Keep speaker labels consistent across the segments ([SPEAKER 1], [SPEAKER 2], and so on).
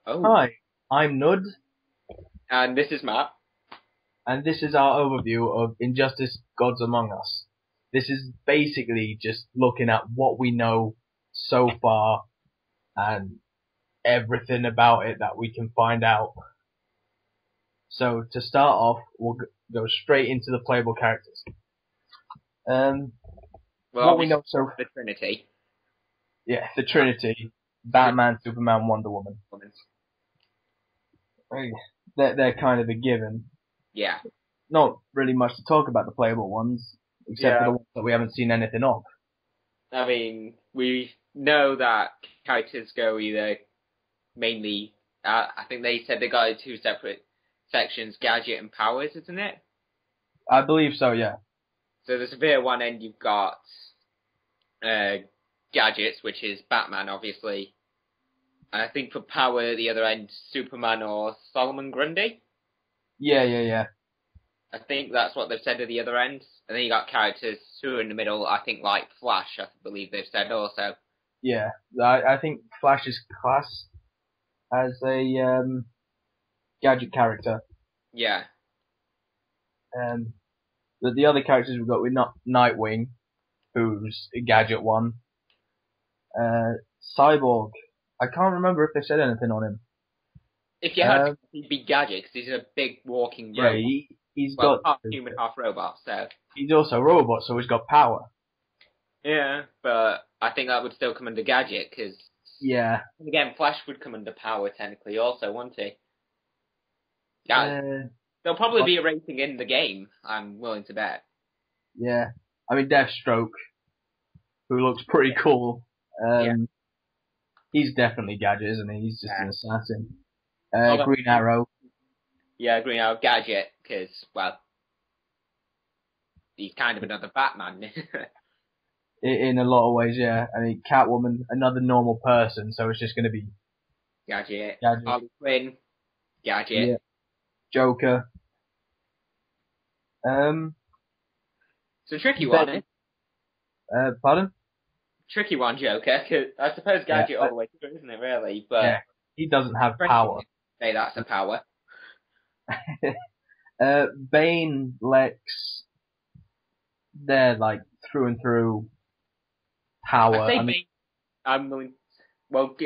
[SPEAKER 1] Oh,
[SPEAKER 2] Hi, I'm Nud,
[SPEAKER 1] and this is Matt.
[SPEAKER 2] and this is our overview of Injustice Gods Among Us. This is basically just looking at what we know so far and everything about it that we can find out. So to start off, we'll go straight into the playable characters.
[SPEAKER 1] Well,
[SPEAKER 2] What we
[SPEAKER 1] obviously,
[SPEAKER 2] know so
[SPEAKER 1] the Trinity.
[SPEAKER 2] yeah, the Trinity, Batman, Superman, Wonder Woman. They're kind of a given.
[SPEAKER 1] Yeah.
[SPEAKER 2] Not really much to talk about the playable ones, except for the
[SPEAKER 1] Yeah.
[SPEAKER 2] ones that we haven't seen anything of.
[SPEAKER 1] I mean, we know that characters go either mainly. I think they said they got it two separate sections: gadget and powers, isn't it?
[SPEAKER 2] I believe so, yeah.
[SPEAKER 1] So the severe one end, you've got uh, gadgets, which is Batman, obviously. And I think for power, the other end, Superman or Solomon Grundy.
[SPEAKER 2] Yeah.
[SPEAKER 1] I think that's what they've said at the other end. And then you got characters who are in the middle, I think like Flash, I believe they've said also.
[SPEAKER 2] Yeah. I think Flash is classed as a gadget character.
[SPEAKER 1] Yeah.
[SPEAKER 2] But the other characters we've got with Nightwing, who's a gadget one. Cyborg. I can't remember if they said anything on him.
[SPEAKER 1] If you had to, he'd be gadget, because he's a big walking
[SPEAKER 2] Yeah,
[SPEAKER 1] robot.
[SPEAKER 2] he's
[SPEAKER 1] Well,
[SPEAKER 2] got.
[SPEAKER 1] half human, half robot, so.
[SPEAKER 2] He's also a robot, so he's got power.
[SPEAKER 1] Yeah, but I think that would still come under gadget, because.
[SPEAKER 2] Yeah.
[SPEAKER 1] Again, Flash would come under power, technically, also, wouldn't he? Yeah. There'll probably be a rating in the game, I'm willing to bet.
[SPEAKER 2] Yeah. I mean, Deathstroke, who looks pretty cool. He's definitely gadget, isn't he? He's just an assassin. Green Arrow.
[SPEAKER 1] Yeah, Green Arrow, gadget, because, well, he's kind of another Batman.
[SPEAKER 2] In a lot of ways, yeah. I mean, Catwoman, another normal person, so it's just going to be
[SPEAKER 1] Gadget.
[SPEAKER 2] Gadget.
[SPEAKER 1] Harley Quinn, gadget.
[SPEAKER 2] Yeah. Joker.
[SPEAKER 1] It's a tricky one, isn't
[SPEAKER 2] it? Pardon?
[SPEAKER 1] Tricky one, Joker. Cause I suppose gadget all the way through, isn't it? Really, but
[SPEAKER 2] yeah, he doesn't have power.
[SPEAKER 1] Say that's a power.
[SPEAKER 2] Bane, Lex, they're like through and through power.
[SPEAKER 1] I mean, Bane, I'm willing. Well,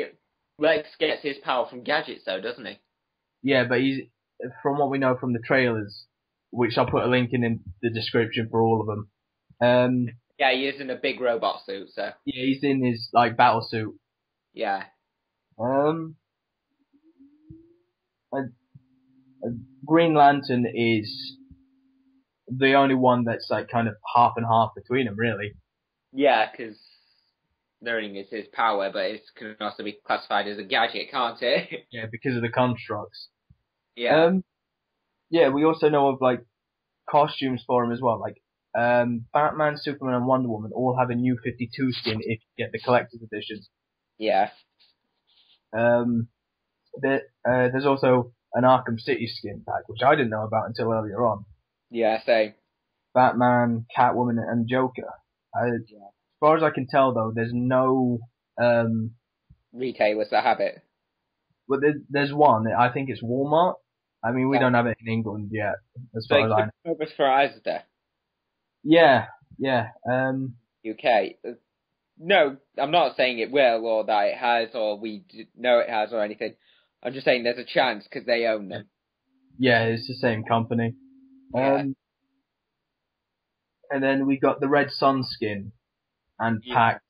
[SPEAKER 1] Lex gets his power from gadgets, though, doesn't he?
[SPEAKER 2] Yeah, but he's from what we know from the trailers, which I'll put a link in the description for all of them.
[SPEAKER 1] Yeah, he is in a big robot suit, so.
[SPEAKER 2] Yeah, he's in his like battle suit.
[SPEAKER 1] Yeah.
[SPEAKER 2] Green Lantern is the only one that's like kind of half and half between them, really.
[SPEAKER 1] Yeah, because learning is his power, but it can also be classified as a gadget, can't it?
[SPEAKER 2] Yeah, because of the constructs.
[SPEAKER 1] Yeah.
[SPEAKER 2] Yeah, we also know of like costumes for him as well. Like Batman, Superman, and Wonder Woman all have a new 52 skin if you get the collector's edition.
[SPEAKER 1] Yeah.
[SPEAKER 2] There's also an Arkham City skin pack, which I didn't know about until earlier on.
[SPEAKER 1] Yeah, same.
[SPEAKER 2] Batman, Catwoman, and Joker. As far as I can tell, though, there's no
[SPEAKER 1] retailers that have it.
[SPEAKER 2] Well, there's one. I think it's Walmart. I mean, we don't have it in England yet, as far as I know.
[SPEAKER 1] Purpose for Asda.
[SPEAKER 2] Yeah.
[SPEAKER 1] UK. No, I'm not saying it will, or that it has, or we know it has, or anything. I'm just saying there's a chance because they own them.
[SPEAKER 2] Yeah, it's the same company.
[SPEAKER 1] Yeah.
[SPEAKER 2] And then we got the Red Sun skin and pack.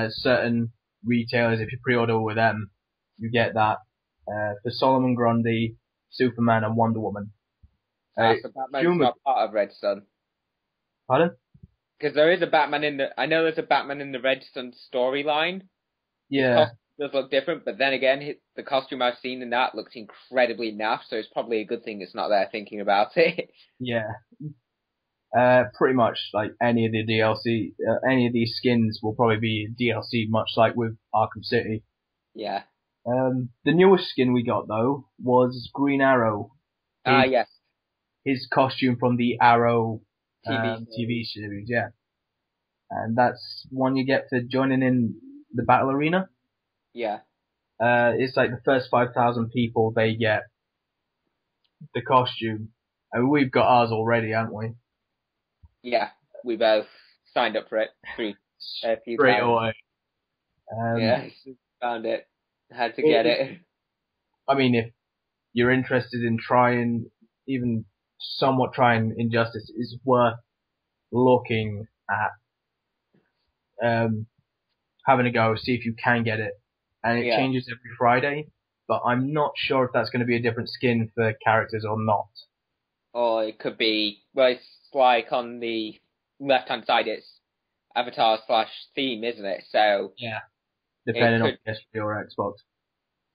[SPEAKER 2] Certain retailers, if you pre-order with them, you get that. For Solomon Grundy, Superman, and Wonder Woman.
[SPEAKER 1] So Batman's not part of Red Sun.
[SPEAKER 2] Pardon?
[SPEAKER 1] Because there is a Batman in the. I know there's a Batman in the Red Sun storyline.
[SPEAKER 2] Yeah.
[SPEAKER 1] His costume does look different, but then again, the costume I've seen in that looks incredibly naff, so it's probably a good thing it's not there thinking about it.
[SPEAKER 2] Yeah. Pretty much like any of the DLC, any of these skins will probably be DLC, much like with Arkham City.
[SPEAKER 1] Yeah.
[SPEAKER 2] The newest skin we got though was Green Arrow.
[SPEAKER 1] Yes.
[SPEAKER 2] His costume from the Arrow
[SPEAKER 1] TV
[SPEAKER 2] series, yeah. And that's one you get for joining in the battle arena.
[SPEAKER 1] Yeah.
[SPEAKER 2] It's like the first 5,000 people, they get the costume. And we've got ours already, haven't we?
[SPEAKER 1] Yeah, we both signed up for it a few
[SPEAKER 2] Straight
[SPEAKER 1] times.
[SPEAKER 2] away.
[SPEAKER 1] Yeah, found it. Had to get it.
[SPEAKER 2] I mean, if you're interested in trying, even somewhat trying Injustice, it's worth looking at. Having a go, see if you can get it. And it changes every Friday, but I'm not sure if that's going to be a different skin for characters or not.
[SPEAKER 1] Or it could be, well, it's like on the left-hand side, it's avatar/theme, isn't it? So
[SPEAKER 2] yeah, depending on PS3 or Xbox.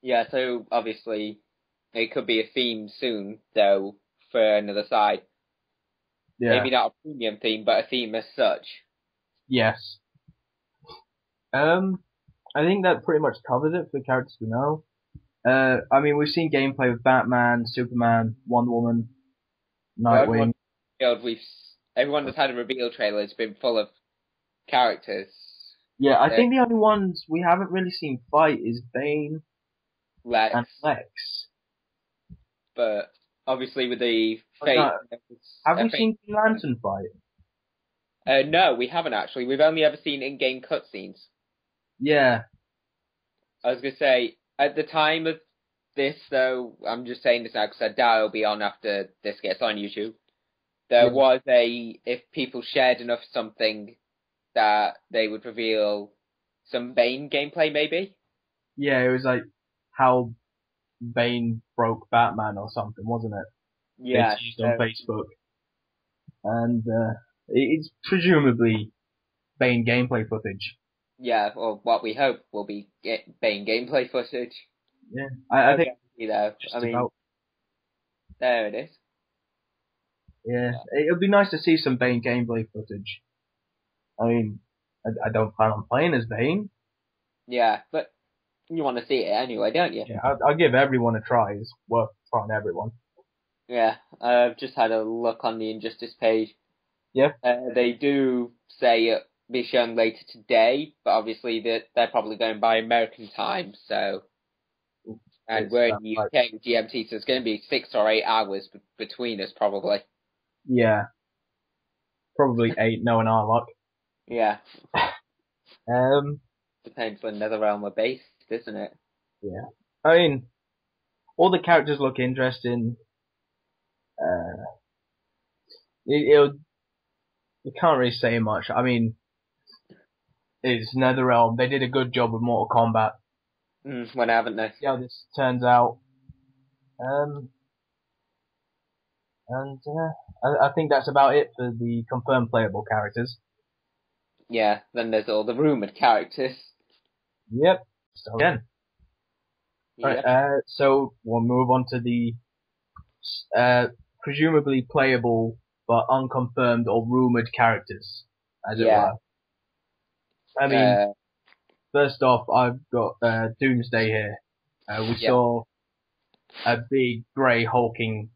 [SPEAKER 1] Yeah, so obviously it could be a theme soon, though, for another side.
[SPEAKER 2] Yeah.
[SPEAKER 1] Maybe not a premium theme, but a theme as such.
[SPEAKER 2] Yes. I think that pretty much covers it for the characters we know. I mean, we've seen gameplay with Batman, Superman, Wonder Woman, Nightwing.
[SPEAKER 1] Everyone that's had a reveal trailer has been full of characters.
[SPEAKER 2] Yeah, I think the only ones we haven't really seen fight is Bane and Lex.
[SPEAKER 1] But obviously with the Fate...
[SPEAKER 2] No. Have we seen Green Lantern fight?
[SPEAKER 1] No, we haven't actually. We've only ever seen in-game cutscenes.
[SPEAKER 2] Yeah.
[SPEAKER 1] I was going to say, at the time of this, though, I'm just saying this now because I doubt it'll be on after this gets on YouTube. There was if people shared enough something that they would reveal some Bane gameplay, maybe?
[SPEAKER 2] Yeah, it was like how Bane broke Batman or something, wasn't it?
[SPEAKER 1] Yeah.
[SPEAKER 2] It's used on Facebook. And it's presumably Bane gameplay footage.
[SPEAKER 1] Yeah, or what we hope will be Bane gameplay footage.
[SPEAKER 2] Yeah, I think.
[SPEAKER 1] About. There it is.
[SPEAKER 2] Yeah, it would be nice to see some Bane gameplay footage. I mean, I don't plan on playing as Bane.
[SPEAKER 1] Yeah, but you want to see it anyway, don't you?
[SPEAKER 2] Yeah, I'll give everyone a try. It's worth trying everyone.
[SPEAKER 1] Yeah, I've just had a look on the Injustice page.
[SPEAKER 2] Yeah.
[SPEAKER 1] They do say it'll be shown later today, but obviously they're probably going by American time, so... And we're in the UK with GMT, so it's going to be 6 or 8 hours between us, probably.
[SPEAKER 2] Yeah. Probably 8, knowing our luck.
[SPEAKER 1] Yeah. Depends when NetherRealm are based, isn't it?
[SPEAKER 2] Yeah. I mean, all the characters look interesting. You can't really say much. I mean, it's NetherRealm. They did a good job with Mortal Kombat.
[SPEAKER 1] When haven't they?
[SPEAKER 2] See how this turns out. And I think that's about it for the confirmed playable characters.
[SPEAKER 1] Yeah, then there's all the rumoured characters.
[SPEAKER 2] Yep. So again. Yep. Right, so we'll move on to the presumably playable but unconfirmed or rumoured characters, as it were. I mean, first off, I've got Doomsday here. We saw a big grey hulking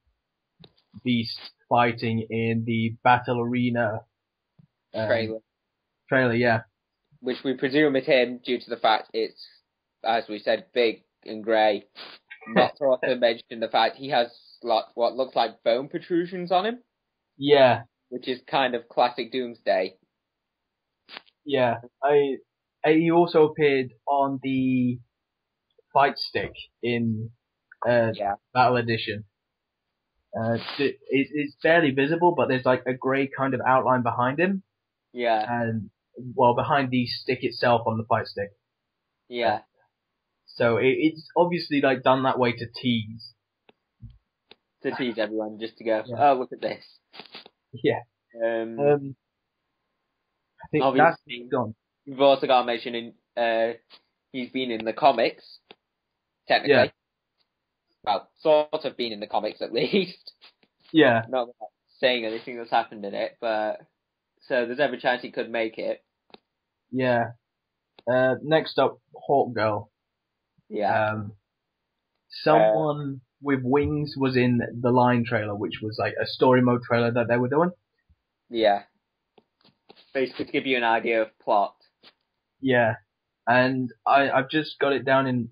[SPEAKER 2] beast fighting in the Battle Arena trailer, yeah.
[SPEAKER 1] Which we presume is him due to the fact it's, as we said, big and grey. Not to also mention the fact he has what looks like bone protrusions on him.
[SPEAKER 2] Yeah.
[SPEAKER 1] Which is kind of classic Doomsday.
[SPEAKER 2] Yeah. He also appeared on the fight stick in Battle Edition. It's barely visible, but there's like a grey kind of outline behind him.
[SPEAKER 1] Yeah.
[SPEAKER 2] And, behind the stick itself on the fight stick.
[SPEAKER 1] Yeah.
[SPEAKER 2] So it's obviously like done that way to tease.
[SPEAKER 1] To tease everyone, just to go, oh, look at this.
[SPEAKER 2] Yeah. I think that's gone.
[SPEAKER 1] We've also got to mention he's been in the comics, technically.
[SPEAKER 2] Yeah.
[SPEAKER 1] Well, sort of been in the comics at least.
[SPEAKER 2] Yeah.
[SPEAKER 1] Not saying anything that's happened in it, but so there's every chance he could make it.
[SPEAKER 2] Yeah. Next up, Hawk Girl.
[SPEAKER 1] Yeah.
[SPEAKER 2] Someone with wings was in the Line trailer, which was like a story mode trailer that they were doing.
[SPEAKER 1] Yeah. Basically to give you an idea of plot.
[SPEAKER 2] Yeah. And I've just got it down in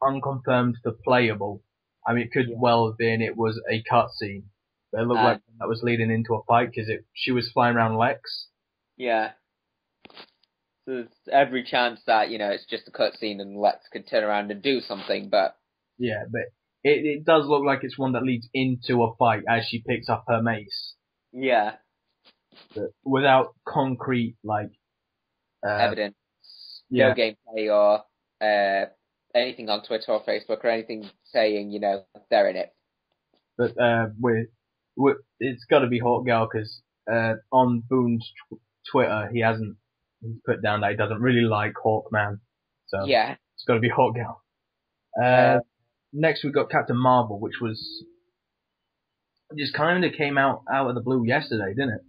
[SPEAKER 2] unconfirmed for playable. I mean, it could well have been it was a cutscene, but it looked like that was leading into a fight because she was flying around Lex.
[SPEAKER 1] Yeah. So there's every chance that, it's just a cutscene and Lex could turn around and do something, but...
[SPEAKER 2] Yeah, but it does look like it's one that leads into a fight as she picks up her mace.
[SPEAKER 1] Yeah.
[SPEAKER 2] But without concrete,
[SPEAKER 1] evidence. No gameplay or anything on Twitter or Facebook or anything saying, they're in it.
[SPEAKER 2] But it's got to be Hawk Girl because on Boone's Twitter he's put down that he doesn't really like Hawkman, so
[SPEAKER 1] yeah,
[SPEAKER 2] it's got to be Hawk Girl. Next we got Captain Marvel, which was just kind of came out of the blue yesterday, didn't it?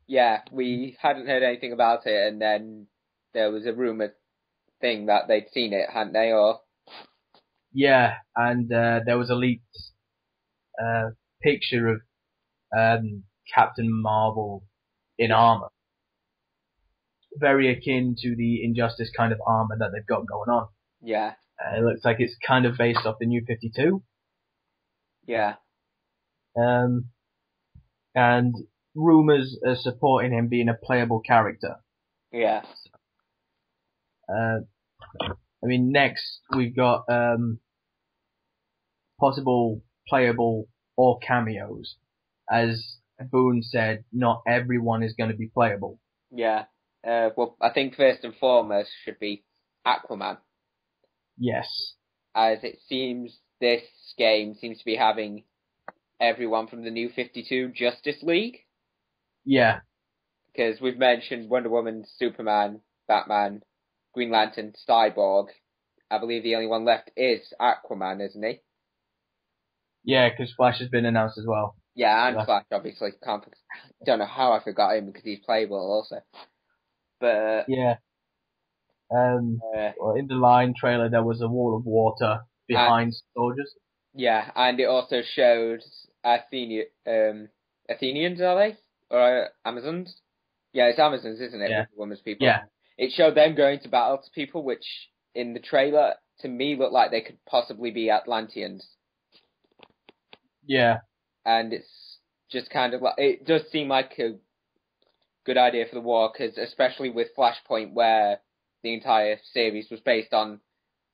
[SPEAKER 1] Yeah, we hadn't heard anything about it, and then there was a rumored thing that they'd seen it, hadn't they? Or
[SPEAKER 2] yeah, and there was a leaked picture of Captain Marvel in armor, very akin to the Injustice kind of armor that they've got going on.
[SPEAKER 1] Yeah.
[SPEAKER 2] It looks like it's kind of based off the New 52.
[SPEAKER 1] Yeah.
[SPEAKER 2] And rumors are supporting him being a playable character.
[SPEAKER 1] Yeah.
[SPEAKER 2] I mean, next we've got possible playable or cameos. As Boone said, not everyone is going to be playable.
[SPEAKER 1] Yeah. Well, I think first and foremost should be Aquaman.
[SPEAKER 2] Yes.
[SPEAKER 1] As it seems this game seems to be having everyone from the New 52 Justice League.
[SPEAKER 2] Yeah.
[SPEAKER 1] Because we've mentioned Wonder Woman, Superman, Batman, Green Lantern, Cyborg. I believe the only one left is Aquaman, isn't he?
[SPEAKER 2] Yeah, because Flash has been announced as well.
[SPEAKER 1] Yeah, and Flash, obviously. Don't know how I forgot him because he's playable also. But
[SPEAKER 2] yeah. Well, in the Line trailer, there was a wall of water behind soldiers.
[SPEAKER 1] Yeah, and it also showed Athenians, are they? Or Amazons? Yeah, it's Amazons, isn't it?
[SPEAKER 2] Yeah.
[SPEAKER 1] Women's people.
[SPEAKER 2] Yeah.
[SPEAKER 1] It showed them going to battle to people, which in the trailer, to me, looked like they could possibly be Atlanteans.
[SPEAKER 2] Yeah.
[SPEAKER 1] And it's just kind of like, it does seem like a good idea for the war, because especially with Flashpoint, where the entire series was based on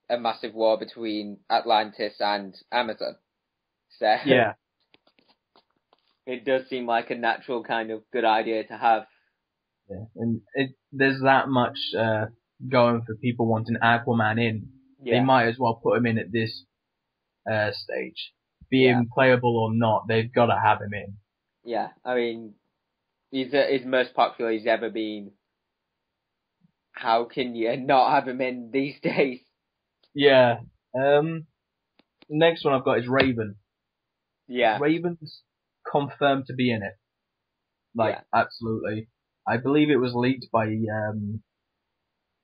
[SPEAKER 1] a massive war between Atlantis and Amazon. So
[SPEAKER 2] yeah,
[SPEAKER 1] it does seem like a natural kind of good idea to have.
[SPEAKER 2] Yeah, and there's that much going for people wanting Aquaman in. Yeah. They might as well put him in at this stage. Be him playable or not, they've got to have him in.
[SPEAKER 1] Yeah, I mean, he's most popular he's ever been. How can you not have him in these days?
[SPEAKER 2] Yeah. Next one I've got is Raven.
[SPEAKER 1] Yeah.
[SPEAKER 2] Raven's confirmed to be in it. Absolutely. I believe it was leaked by,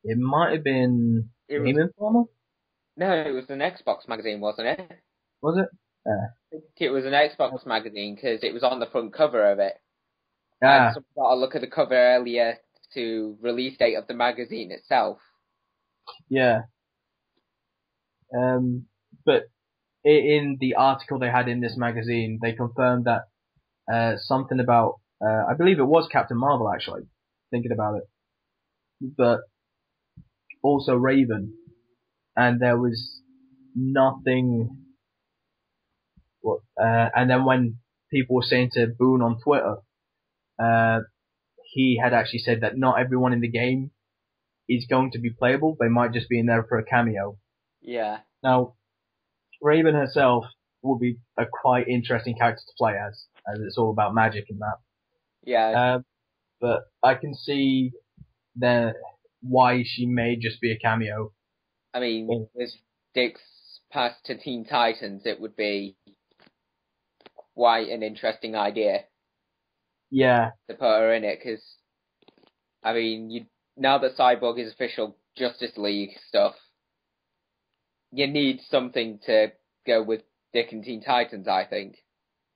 [SPEAKER 2] it might have been Game Informer?
[SPEAKER 1] No, it was an Xbox magazine, wasn't it?
[SPEAKER 2] Was it?
[SPEAKER 1] I think it was an Xbox magazine because it was on the front cover of it.
[SPEAKER 2] Ah.
[SPEAKER 1] And someone got a look at the cover earlier to release date of the magazine itself.
[SPEAKER 2] Yeah. But in the article they had in this magazine, they confirmed that something about, I believe it was Captain Marvel actually, thinking about it, but also Raven, and there was nothing. And then when people were saying to Boone on Twitter, he had actually said that not everyone in the game is going to be playable. They might just be in there for a cameo.
[SPEAKER 1] Yeah.
[SPEAKER 2] Now, Raven herself will be a quite interesting character to play as it's all about magic and that.
[SPEAKER 1] Yeah.
[SPEAKER 2] But I can see why she may just be a cameo.
[SPEAKER 1] I mean, with Dick's pass to Teen Titans, it would be quite an interesting idea.
[SPEAKER 2] Yeah.
[SPEAKER 1] To put her in it, because, I mean, now that Cyborg is official Justice League stuff, you need something to go with Dick and Teen Titans, I think.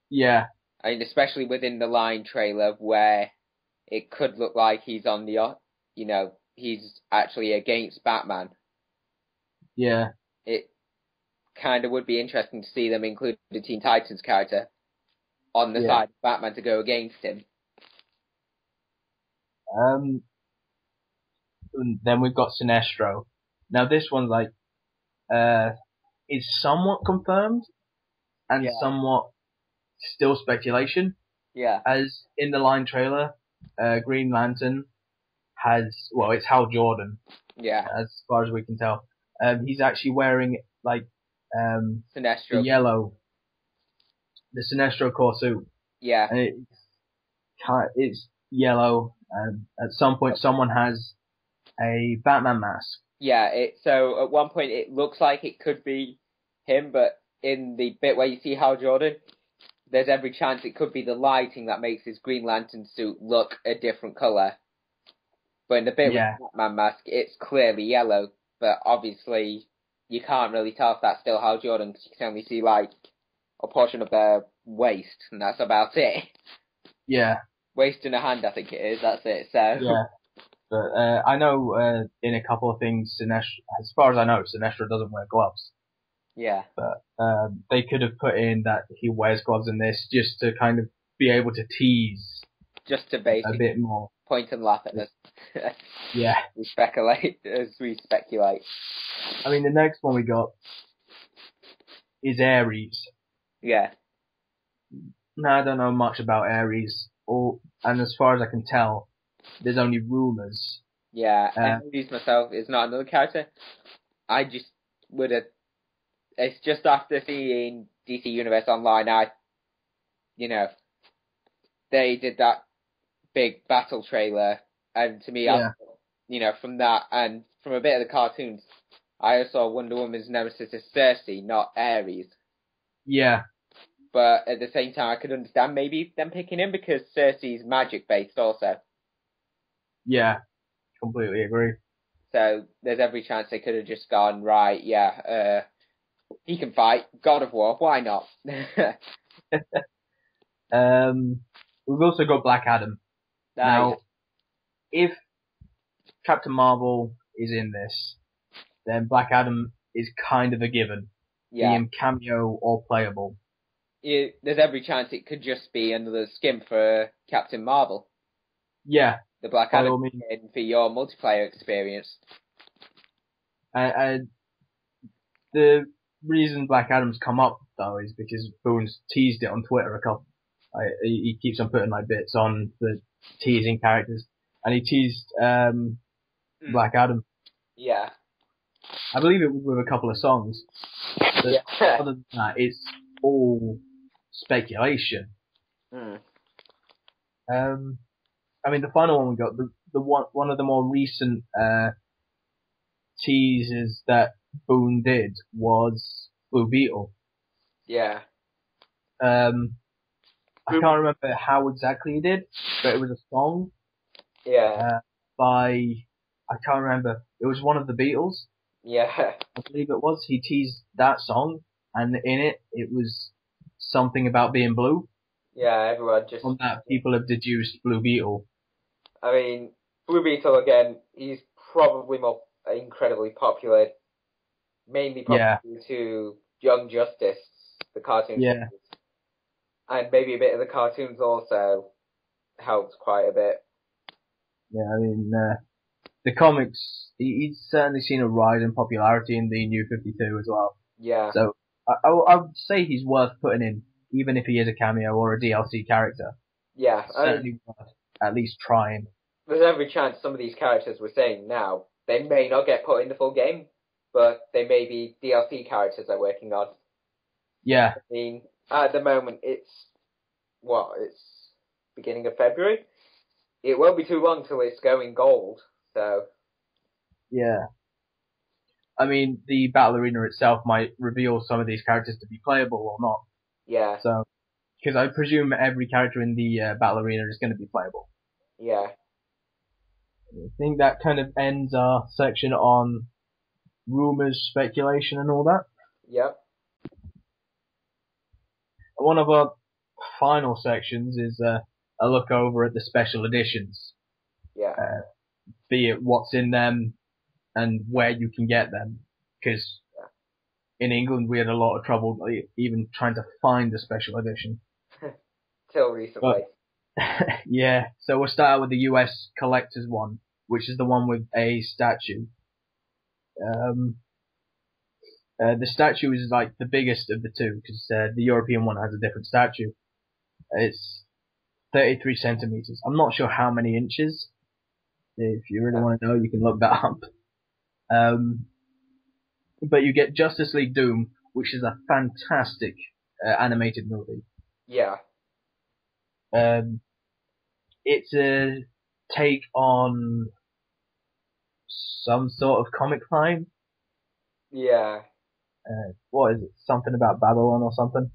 [SPEAKER 2] Yeah.
[SPEAKER 1] I mean, especially within the Line trailer, where it could look like he's on the, he's actually against Batman.
[SPEAKER 2] Yeah.
[SPEAKER 1] kind of would be interesting to see them include the Teen Titans character on the side of Batman to go against him.
[SPEAKER 2] Then we've got Sinestro. Now this one's like, is somewhat confirmed and somewhat still speculation.
[SPEAKER 1] Yeah.
[SPEAKER 2] As in the line trailer, Green Lantern it's Hal Jordan.
[SPEAKER 1] Yeah.
[SPEAKER 2] As far as we can tell. He's actually wearing like
[SPEAKER 1] Sinestro.
[SPEAKER 2] The Sinestro core suit.
[SPEAKER 1] Yeah.
[SPEAKER 2] And it's yellow, and at some point someone has a Batman mask.
[SPEAKER 1] Yeah, so at one point it looks like it could be him, but in the bit where you see Hal Jordan, there's every chance it could be the lighting that makes his Green Lantern suit look a different colour. But in the bit with the Batman mask, it's clearly yellow, but obviously you can't really tell if that's still Hal Jordan, because you can only see like a portion of their waist, and that's about it.
[SPEAKER 2] Yeah.
[SPEAKER 1] Waist and a hand, I think it is, that's it, so...
[SPEAKER 2] Yeah. But I know in a couple of things, as far as I know, Sinestro doesn't wear gloves.
[SPEAKER 1] Yeah.
[SPEAKER 2] But they could have put in that he wears gloves in this just to kind of be able to tease.
[SPEAKER 1] Just to basically
[SPEAKER 2] a bit more.
[SPEAKER 1] Point and laugh at us.
[SPEAKER 2] Yeah.
[SPEAKER 1] We speculate.
[SPEAKER 2] I mean, the next one we got is Ares.
[SPEAKER 1] Yeah.
[SPEAKER 2] Now, I don't know much about Ares, and as far as I can tell, there's only rumours.
[SPEAKER 1] Yeah, Ares myself is not another character. I just would have... It's just after seeing DC Universe Online, they did that big battle trailer, and to me, from that, and from a bit of the cartoons, I also saw Wonder Woman's nemesis as Cersei, not Ares.
[SPEAKER 2] Yeah.
[SPEAKER 1] But at the same time, I could understand maybe them picking him, because Cersei's magic-based also.
[SPEAKER 2] Yeah, completely agree.
[SPEAKER 1] So there's every chance they could have just gone, right, he can fight, God of War, why not?
[SPEAKER 2] We've also got Black Adam.
[SPEAKER 1] Nice.
[SPEAKER 2] Now, if Captain Marvel is in this, then Black Adam is kind of a given.
[SPEAKER 1] Yeah.
[SPEAKER 2] Being cameo or playable.
[SPEAKER 1] There's every chance it could just be another skin for Captain Marvel.
[SPEAKER 2] Yeah.
[SPEAKER 1] The Black Adam skin for your multiplayer experience.
[SPEAKER 2] And the reason Black Adam's come up, though, is because Boone's teased it on Twitter a couple. He keeps on putting like bits on the teasing characters, and he teased Black Adam.
[SPEAKER 1] Yeah.
[SPEAKER 2] I believe it was with a couple of songs. But other than that, it's all speculation. I mean, the final one we got, the one of the more recent teasers that Boone did was Blue Beetle.
[SPEAKER 1] Yeah.
[SPEAKER 2] I can't remember how exactly he did, but it was a song.
[SPEAKER 1] Yeah.
[SPEAKER 2] I can't remember. It was one of the Beatles.
[SPEAKER 1] Yeah.
[SPEAKER 2] I believe it was. He teased that song, and in it was something about being blue.
[SPEAKER 1] Yeah, everyone just...
[SPEAKER 2] From that, people have deduced Blue Beetle.
[SPEAKER 1] I mean, Blue Beetle, again, he's probably more incredibly popular, mainly due to Young Justice, the cartoon.
[SPEAKER 2] Yeah.
[SPEAKER 1] And maybe a bit of the cartoons also helped quite a bit.
[SPEAKER 2] Yeah, I mean, the comics, he's certainly seen a rise in popularity in the New 52 as well.
[SPEAKER 1] Yeah.
[SPEAKER 2] So, I would say he's worth putting in, even if he is a cameo or a DLC character.
[SPEAKER 1] Yeah.
[SPEAKER 2] Certainly worth at least trying.
[SPEAKER 1] There's every chance some of these characters we're saying now, they may not get put in the full game, but they may be DLC characters they're working on.
[SPEAKER 2] Yeah.
[SPEAKER 1] I mean, at the moment, it's beginning of February. It won't be too long till it's going gold, so...
[SPEAKER 2] Yeah. I mean, the Battle Arena itself might reveal some of these characters to be playable or not.
[SPEAKER 1] Yeah.
[SPEAKER 2] So, because I presume every character in the Battle Arena is going to be playable.
[SPEAKER 1] Yeah.
[SPEAKER 2] I think that kind of ends our section on rumours, speculation and all that.
[SPEAKER 1] Yep.
[SPEAKER 2] One of our final sections is a look over at the special editions.
[SPEAKER 1] Yeah.
[SPEAKER 2] Be it what's in them and where you can get them. Because in England we had a lot of trouble even trying to find the special edition.
[SPEAKER 1] Till recently.
[SPEAKER 2] Yeah, so we'll start out with the US collector's one, which is the one with a statue. The statue is like the biggest of the two, because the European one has a different statue. It's 33 centimeters. I'm not sure how many inches. If you really want to know, you can look that up. But you get Justice League Doom, which is a fantastic animated movie.
[SPEAKER 1] Yeah.
[SPEAKER 2] It's a take on some sort of comic line.
[SPEAKER 1] Yeah.
[SPEAKER 2] What is it? Something about Babylon or something?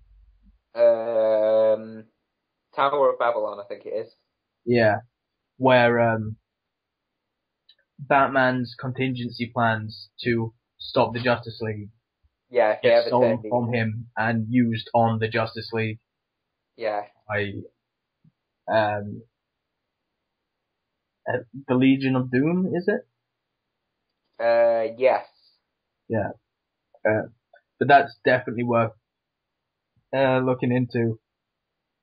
[SPEAKER 1] Tower of Babylon, I think it is.
[SPEAKER 2] Yeah. Where Batman's contingency plans to stop the Justice League get stolen from him and used on the Justice League.
[SPEAKER 1] Yeah.
[SPEAKER 2] By the Legion of Doom, is it?
[SPEAKER 1] Yes.
[SPEAKER 2] Yeah. But that's definitely worth looking into.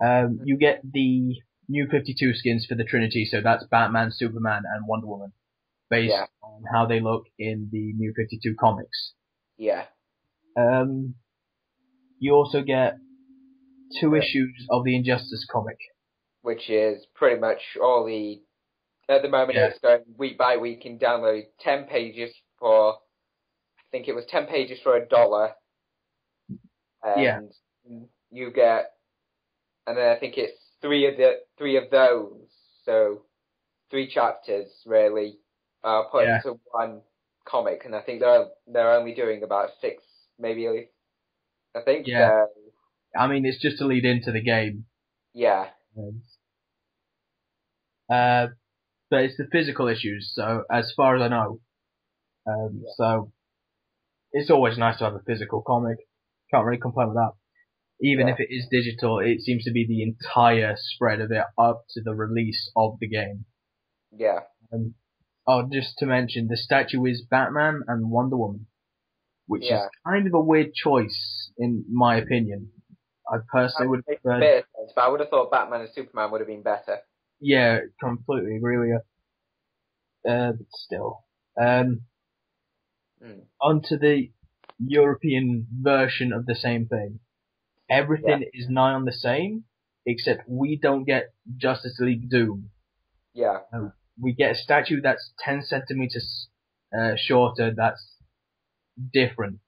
[SPEAKER 2] You get the New 52 skins for the Trinity, so that's Batman, Superman, and Wonder Woman, based on how they look in the New 52 comics.
[SPEAKER 1] Yeah.
[SPEAKER 2] You also get 2 issues of the Injustice comic,
[SPEAKER 1] which is pretty much all the. At the moment, it's going week by week. You can download 10 pages for. I think it was 10 pages for $1. And you get, and then I think it's 3 of those. So 3 chapters really put into one comic, and I think they're only doing about 6, maybe. I think.
[SPEAKER 2] Yeah. I mean, it's just to lead into the game.
[SPEAKER 1] Yeah.
[SPEAKER 2] But it's the physical issues. So as far as I know, so it's always nice to have a physical comic. Can't really complain with that. Even if it is digital, it seems to be the entire spread of it up to the release of the game.
[SPEAKER 1] Yeah.
[SPEAKER 2] Just to mention, the statue is Batman and Wonder Woman, which is kind of a weird choice, in my opinion. I personally would have preferred...
[SPEAKER 1] But I would have thought Batman and Superman would have been better.
[SPEAKER 2] Yeah, completely agree with you. But still. Onto the European version of the same thing. Everything is nigh on the same, except we don't get Justice League Doom.
[SPEAKER 1] Yeah.
[SPEAKER 2] We get a statue that's 10 centimeters shorter, that's different.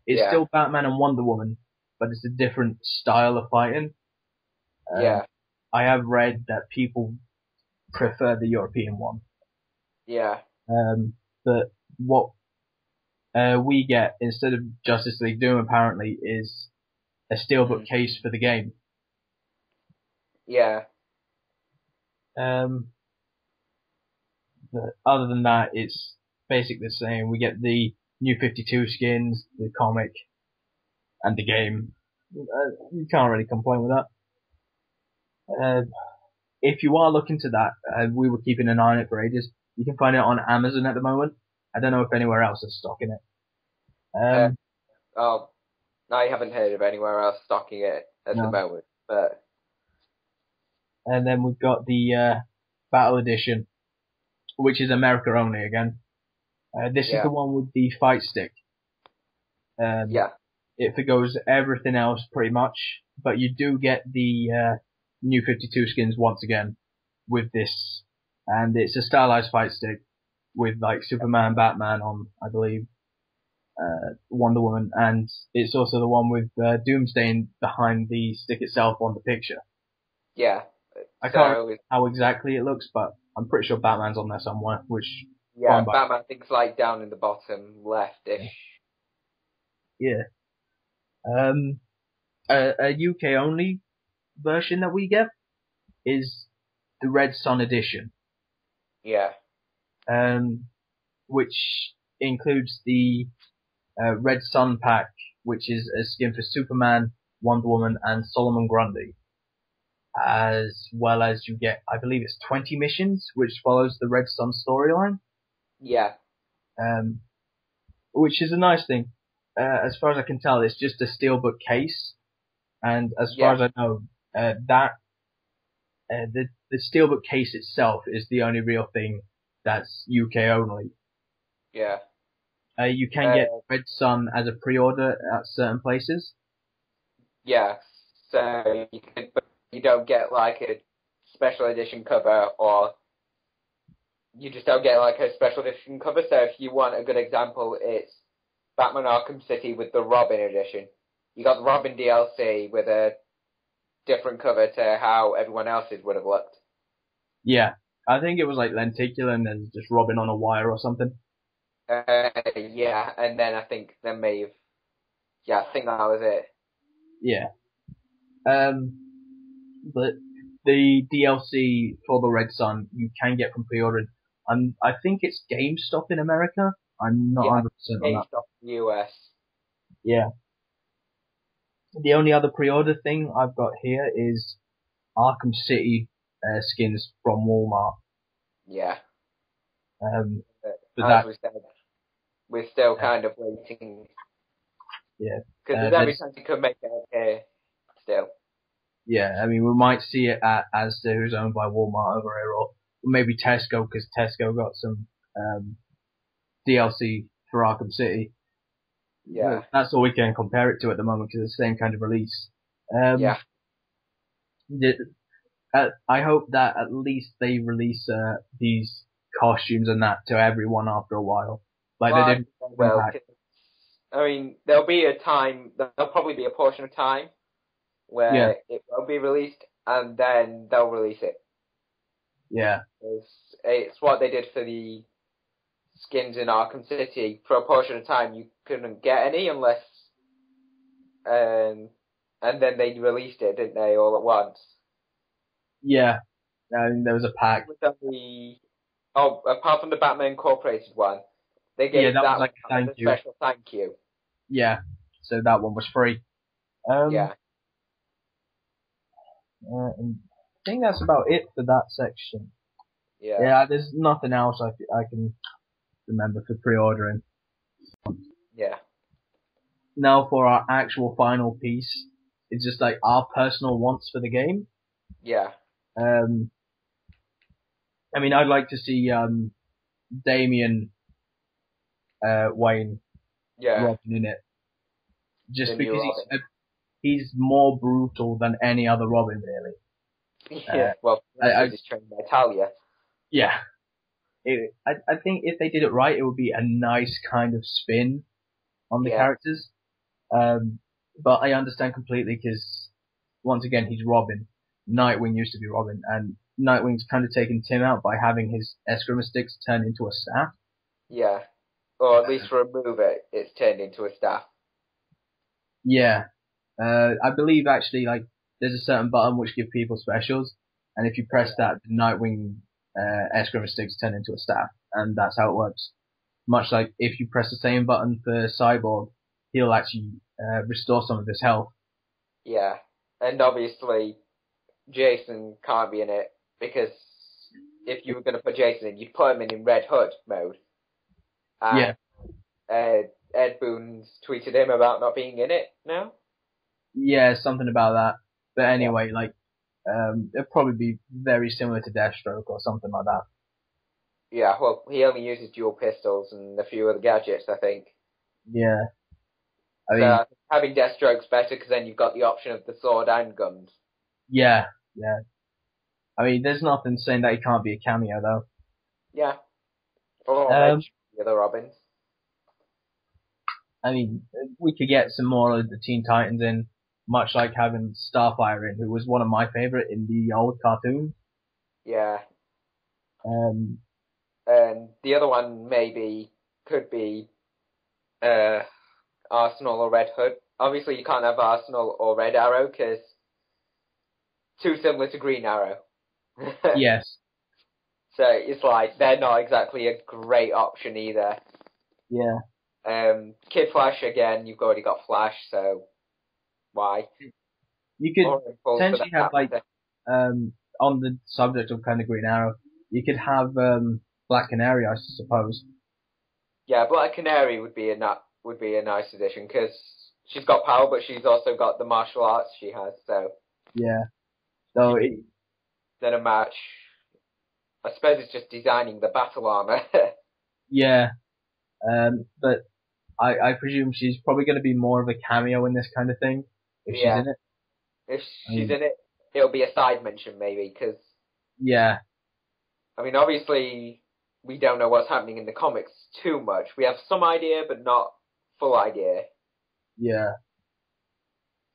[SPEAKER 2] It's still Batman and Wonder Woman, but it's a different style of fighting. I have read that people prefer the European one.
[SPEAKER 1] Yeah.
[SPEAKER 2] But what we get instead of Justice League Doom apparently is a steelbook case for the game.
[SPEAKER 1] Yeah.
[SPEAKER 2] But other than that, it's basically the same. We get the New 52 skins, the comic, and the game. You can't really complain with that. If you are looking to that, we were keeping an eye on it for ages. You can find it on Amazon at the moment. I don't know if anywhere else is stocking it.
[SPEAKER 1] I haven't heard of anywhere else stocking it at the moment. But
[SPEAKER 2] and then we've got the Battle Edition, which is America only again. This is the one with the fight stick. It forgoes everything else pretty much, but you do get the New 52 skins once again with this, and it's a stylized fight stick with like Superman, Batman on, I believe, Wonder Woman, and it's also the one with Doomsday behind the stick itself on the picture.
[SPEAKER 1] Yeah.
[SPEAKER 2] I can't remember how exactly it looks, but I'm pretty sure Batman's on there somewhere, which...
[SPEAKER 1] Yeah, Batman, I think it's like down in the bottom left-ish.
[SPEAKER 2] Yeah. A UK-only version that we get is the Red Sun edition.
[SPEAKER 1] Yeah.
[SPEAKER 2] Which includes the Red Sun pack, which is a skin for Superman, Wonder Woman, and Solomon Grundy. As well as you get, I believe it's 20 missions, which follows the Red Sun storyline.
[SPEAKER 1] Yeah.
[SPEAKER 2] Which is a nice thing. as far as I can tell, it's just a steelbook case, and as far
[SPEAKER 1] Yeah.
[SPEAKER 2] as I know, the steelbook case itself is the only real thing that's UK only.
[SPEAKER 1] Yeah.
[SPEAKER 2] You can get Red Sun as a pre-order at certain places.
[SPEAKER 1] Yeah. So but you don't get like a special edition cover, or you just don't get like a special edition cover. So if you want a good example, it's Batman Arkham City with the Robin edition. You got the Robin DLC with a different cover to how everyone else's would have looked.
[SPEAKER 2] Yeah, I think it was like lenticular and then just Robin on a wire or something.
[SPEAKER 1] Yeah, and then I think I think that was it.
[SPEAKER 2] Yeah. But the DLC for the Red Sun you can get from pre-ordered. I think it's GameStop in America. I'm not 100% on that.
[SPEAKER 1] GameStop US.
[SPEAKER 2] Yeah. The only other pre-order thing I've got here is Arkham City skins from Walmart.
[SPEAKER 1] Yeah.
[SPEAKER 2] But
[SPEAKER 1] as we said, we're still kind of waiting.
[SPEAKER 2] Yeah.
[SPEAKER 1] Because there's every chance you could make it here still.
[SPEAKER 2] Yeah, I mean, we might see it at Asda, who's owned by Walmart over here, or maybe Tesco, because Tesco got some DLC for Arkham City.
[SPEAKER 1] Yeah.
[SPEAKER 2] That's all we can compare it to at the moment, because it's the same kind of release.
[SPEAKER 1] Yeah.
[SPEAKER 2] I hope that at least they release these costumes and that to everyone after a while. Like they did.
[SPEAKER 1] Well, I mean, there'll probably be a portion of time where it will be released, and then they'll release it.
[SPEAKER 2] Yeah.
[SPEAKER 1] It's what they did for the skins in Arkham City. For a portion of time, you couldn't get any unless, and then they released it, didn't they, all at once?
[SPEAKER 2] Yeah. There was a pack.
[SPEAKER 1] Apart from the Batman Incorporated one, they gave
[SPEAKER 2] that was like a
[SPEAKER 1] special thank you.
[SPEAKER 2] Yeah. So that one was free.
[SPEAKER 1] Yeah.
[SPEAKER 2] And I think that's about it for that section.
[SPEAKER 1] Yeah.
[SPEAKER 2] Yeah, there's nothing else I can remember for pre-ordering.
[SPEAKER 1] Yeah.
[SPEAKER 2] Now for our actual final piece, it's just like our personal wants for the game.
[SPEAKER 1] Yeah.
[SPEAKER 2] I mean, I'd like to see Damian Wayne Robin in it, just because he's more brutal than any other Robin, really.
[SPEAKER 1] Yeah, he's trained by Talia.
[SPEAKER 2] Yeah. I think if they did it right, it would be a nice kind of spin on the characters. But I understand completely because, once again, he's Robin. Nightwing used to be Robin, and Nightwing's kind of taken Tim out by having his Eskrima sticks turn into a staff.
[SPEAKER 1] Yeah. Or at least for a move it's turned into a staff.
[SPEAKER 2] Yeah. I believe actually, like, there's a certain button which give people specials, and if you press that, the Nightwing Eskrima sticks turn into a staff, and that's how it works. Much like if you press the same button for Cyborg, he'll actually restore some of his health.
[SPEAKER 1] Yeah. And obviously, Jason can't be in it, because if you were going to put Jason in, you'd put him in Red Hood mode. And Ed Boon's tweeted him about not being in it now.
[SPEAKER 2] Yeah, something about that. But anyway, it'll probably be very similar to Deathstroke or something like that.
[SPEAKER 1] Yeah, well, he only uses dual pistols and a few other gadgets, I think.
[SPEAKER 2] Yeah. I mean,
[SPEAKER 1] having Deathstroke's better, because then you've got the option of the sword and guns.
[SPEAKER 2] Yeah. I mean, there's nothing saying that he can't be a cameo, though.
[SPEAKER 1] Yeah. Or the other Robins.
[SPEAKER 2] I mean, we could get some more of the Teen Titans in, much like having Starfire in, who was one of my favourite in the old cartoons.
[SPEAKER 1] Yeah.
[SPEAKER 2] And
[SPEAKER 1] the other one could be Arsenal or Red Hood. Obviously, you can't have Arsenal or Red Arrow, because too similar to Green Arrow.
[SPEAKER 2] Yes.
[SPEAKER 1] So it's like, they're not exactly a great option either.
[SPEAKER 2] Yeah.
[SPEAKER 1] Kid Flash, again, you've already got Flash, so why?
[SPEAKER 2] You could potentially have, like, on the subject of kind of Green Arrow, you could have Black Canary, I suppose.
[SPEAKER 1] Yeah, Black Canary would be would be a nice addition because she's got power, but she's also got the martial arts she has. So
[SPEAKER 2] Yeah. So
[SPEAKER 1] then a match. I suppose it's just designing the battle armor.
[SPEAKER 2] yeah. But I presume she's probably going to be more of a cameo in this kind of thing if she's in it.
[SPEAKER 1] If she's in it, it'll be a side mention maybe because.
[SPEAKER 2] Yeah.
[SPEAKER 1] I mean, obviously, we don't know what's happening in the comics too much. We have some idea, but not full idea.
[SPEAKER 2] Yeah.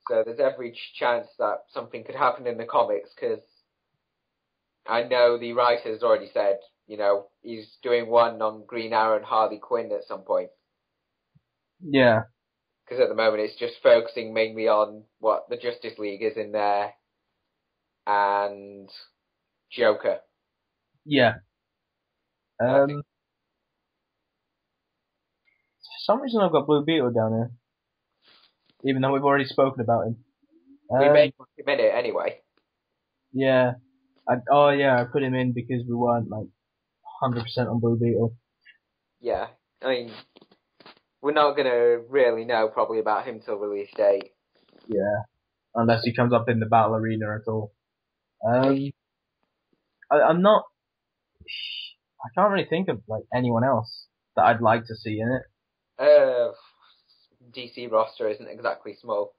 [SPEAKER 1] So there's every chance that something could happen in the comics, because I know the writer's already said, he's doing one on Green Arrow and Harley Quinn at some point.
[SPEAKER 2] Yeah.
[SPEAKER 1] Because at the moment it's just focusing mainly on what the Justice League is in there and Joker.
[SPEAKER 2] Yeah. For some reason I've got Blue Beetle down here. Even though we've already spoken about him.
[SPEAKER 1] We may put him in it anyway.
[SPEAKER 2] Yeah. I put him in because we weren't 100% on Blue Beetle.
[SPEAKER 1] Yeah. I mean, we're not going to really know probably about him till release date.
[SPEAKER 2] Yeah. Unless he comes up in the battle arena at all. I'm not... I can't really think of anyone else that I'd like to see in it.
[SPEAKER 1] DC roster isn't exactly small.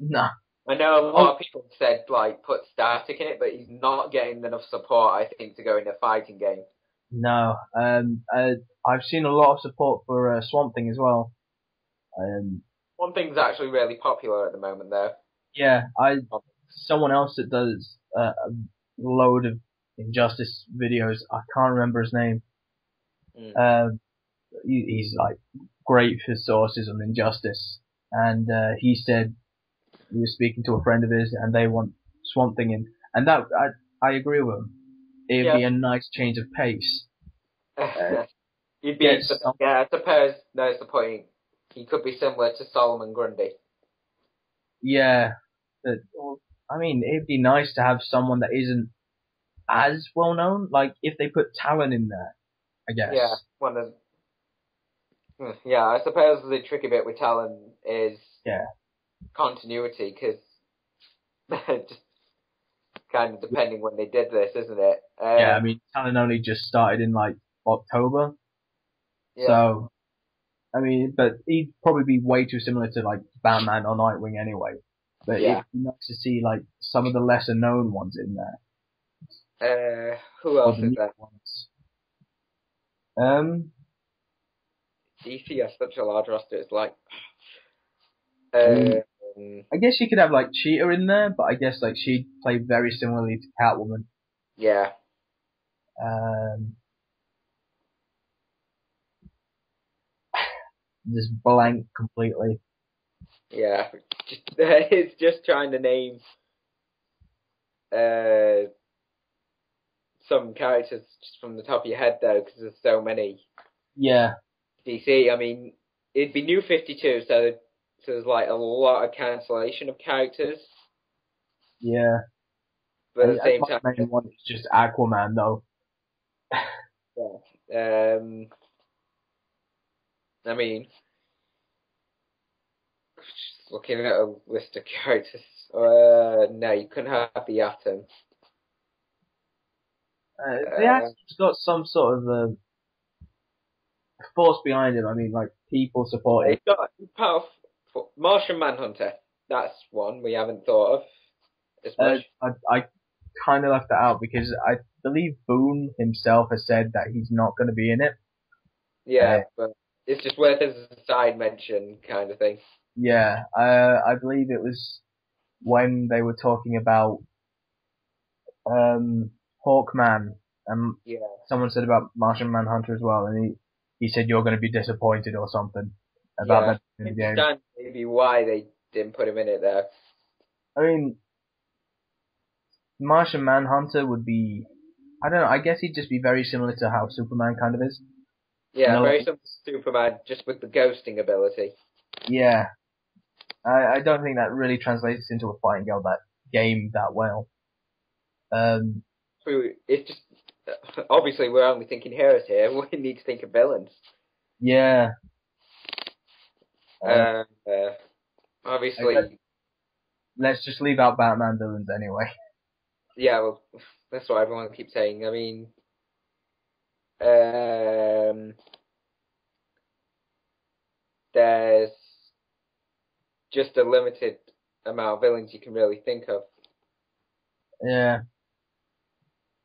[SPEAKER 2] Nah.
[SPEAKER 1] I know a lot of people said put Static in it, but he's not getting enough support, I think, to go in a fighting game.
[SPEAKER 2] No. I've seen a lot of support for Swamp Thing as well.
[SPEAKER 1] Swamp Thing's actually really popular at the moment, though.
[SPEAKER 2] Yeah, someone else that does a load of Injustice videos. I can't remember his name. He's great for sources on Injustice, and he said he was speaking to a friend of his, and they want Swamp Thing in, and that I agree with him. It'd be a nice change of pace.
[SPEAKER 1] You'd be, I suppose that's the point. He could be similar to Solomon Grundy.
[SPEAKER 2] Yeah, I mean, it'd be nice to have someone that isn't as well known. If they put Talon in there, I guess.
[SPEAKER 1] Yeah, I suppose the tricky bit with Talon is continuity, because just kind of depending when they did this, isn't it?
[SPEAKER 2] Yeah, I mean, Talon only just started in October. Yeah. So, I mean, but he'd probably be way too similar to Batman or Nightwing anyway. But it'd be nice to see some of the lesser known ones in there.
[SPEAKER 1] Who else is there? DC has such a large roster. It's
[SPEAKER 2] I guess you could have Cheetah in there, but I guess she'd play very similarly to Catwoman.
[SPEAKER 1] Yeah.
[SPEAKER 2] Just blank completely.
[SPEAKER 1] Yeah, it's just trying to name some characters just from the top of your head though, because there's so many.
[SPEAKER 2] Yeah.
[SPEAKER 1] DC, I mean, it'd be New 52, so there's a lot of cancellation of characters.
[SPEAKER 2] Yeah.
[SPEAKER 1] But at the same time,
[SPEAKER 2] my main one is just Aquaman though.
[SPEAKER 1] Yeah. I mean, just looking at a list of characters, no, you couldn't have the Atom.
[SPEAKER 2] The Atom's got some sort of force behind him. I mean, people support it.
[SPEAKER 1] He's got powerful Martian Manhunter. That's one we haven't thought of as much.
[SPEAKER 2] I kind of left that out because I believe Boone himself has said that he's not going to be in it.
[SPEAKER 1] Yeah, but it's just worth as a side mention kind of thing.
[SPEAKER 2] Yeah, I believe it was when they were talking about Hawkman, and someone said about Martian Manhunter as well, and he said you're going to be disappointed or something about that in the game.
[SPEAKER 1] I understand maybe why they didn't put him in it there.
[SPEAKER 2] I mean, Martian Manhunter would be, I don't know, I guess he'd just be very similar to how Superman kind of is.
[SPEAKER 1] Yeah, very similar to Superman, just with the ghosting ability.
[SPEAKER 2] Yeah. I don't think that really translates into a fighting game that well.
[SPEAKER 1] It's just, obviously we're only thinking heroes here, we need to think of villains.
[SPEAKER 2] Yeah.
[SPEAKER 1] Uh,
[SPEAKER 2] Like,
[SPEAKER 1] obviously,
[SPEAKER 2] let's just leave out Batman villains anyway.
[SPEAKER 1] yeah, well, that's what everyone keeps saying. I mean, um, there's just a limited amount of villains you can really think of.
[SPEAKER 2] Yeah.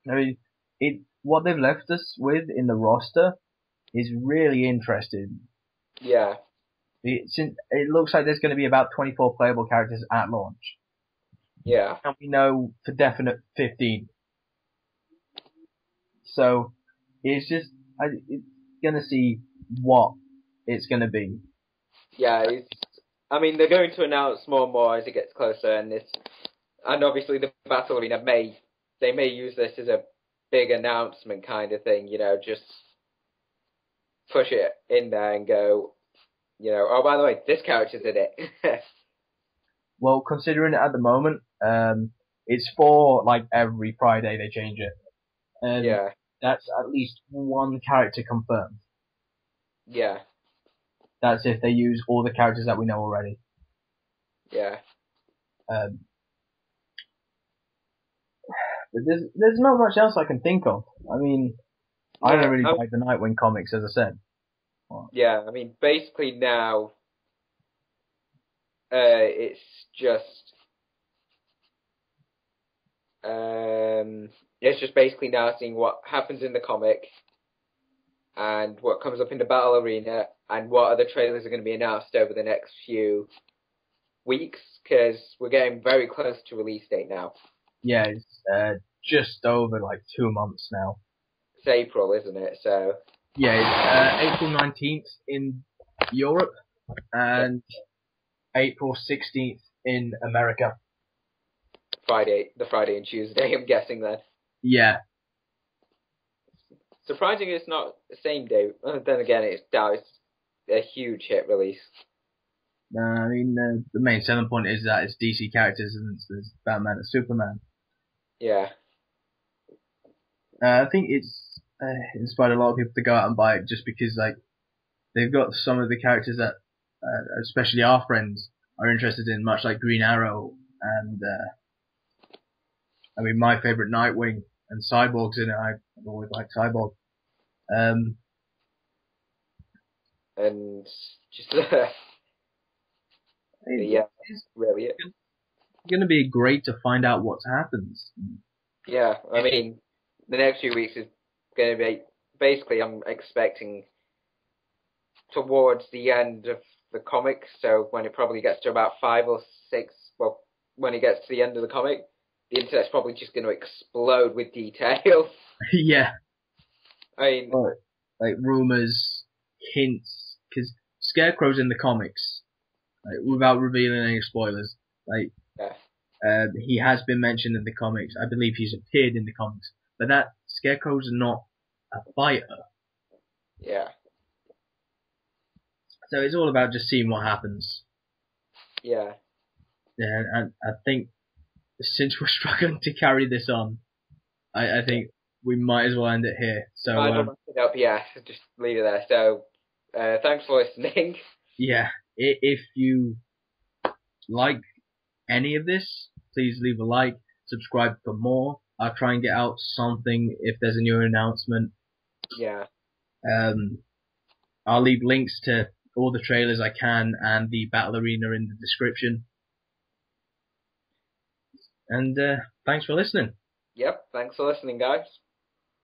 [SPEAKER 2] I mean, what they've left us with in the roster is really interesting.
[SPEAKER 1] Yeah,
[SPEAKER 2] It looks like there's going to be about 24 playable characters at launch.
[SPEAKER 1] yeah,
[SPEAKER 2] And we know for definite 15. So, it's just, it's going to see what it's going to be.
[SPEAKER 1] yeah. I mean, they're going to announce more and more as it gets closer, and obviously the battle arena they may use this as a big announcement kind of thing. Just push it in there and go. Oh, by the way, this character's in it.
[SPEAKER 2] Well, considering it at the moment, it's for like every Friday they change it. And
[SPEAKER 1] Yeah,
[SPEAKER 2] that's at least one character confirmed.
[SPEAKER 1] yeah,
[SPEAKER 2] That's if they use all the characters that we know already.
[SPEAKER 1] yeah.
[SPEAKER 2] Um, but there's not much else I can think of. I mean, I don't really like the Nightwing comics, as I said.
[SPEAKER 1] Yeah, I mean, basically now, it's just basically now seeing what happens in the comic and what comes up in the battle arena and what other trailers are going to be announced over the next few weeks, because we're getting very close to release date now.
[SPEAKER 2] Yeah, it's just over like 2 months now.
[SPEAKER 1] It's April, isn't it? So
[SPEAKER 2] yeah, it's April 19th in Europe and April 16th in America.
[SPEAKER 1] the Friday and Tuesday, I'm guessing then.
[SPEAKER 2] Yeah.
[SPEAKER 1] Surprising it's not the same day. Then again, it's a huge hit release.
[SPEAKER 2] I mean, the main selling point is that it's DC characters and it's Batman and Superman.
[SPEAKER 1] Yeah.
[SPEAKER 2] I think it's inspired a lot of people to go out and buy it just because, like, they've got some of the characters that, especially our friends, are interested in, much like Green Arrow and, I mean, my favorite Nightwing and Cyborg's in it. I've always liked Cyborg.
[SPEAKER 1] And just yeah,
[SPEAKER 2] it's
[SPEAKER 1] really it.
[SPEAKER 2] going to be great to find out what happens.
[SPEAKER 1] Yeah, I mean, the next few weeks is going to be basically, I'm expecting towards the end of the comic, so when it probably gets to about 5 or 6, well, when it gets to the end of the comic, the internet's probably just going to explode with details.
[SPEAKER 2] Yeah.
[SPEAKER 1] I mean,
[SPEAKER 2] like rumors, hints, because Scarecrow's in the comics, like, without revealing any spoilers. Like,
[SPEAKER 1] yeah.
[SPEAKER 2] He has been mentioned in the comics. I believe he's appeared in the comics, but that Scarecrow's not a fighter.
[SPEAKER 1] Yeah.
[SPEAKER 2] So it's all about just seeing what happens.
[SPEAKER 1] Yeah.
[SPEAKER 2] And I think since we're struggling to carry this on, I think we might as well end it here. So
[SPEAKER 1] I don't wrap it up. Yeah, just leave it there. So thanks for listening.
[SPEAKER 2] Yeah, if you like any of this, please leave a like, subscribe for more. I'll try and get out something if there's a new announcement.
[SPEAKER 1] Yeah.
[SPEAKER 2] I'll leave links to all the trailers I can and the battle arena in the description. And thanks for listening.
[SPEAKER 1] Yep, thanks for listening, guys.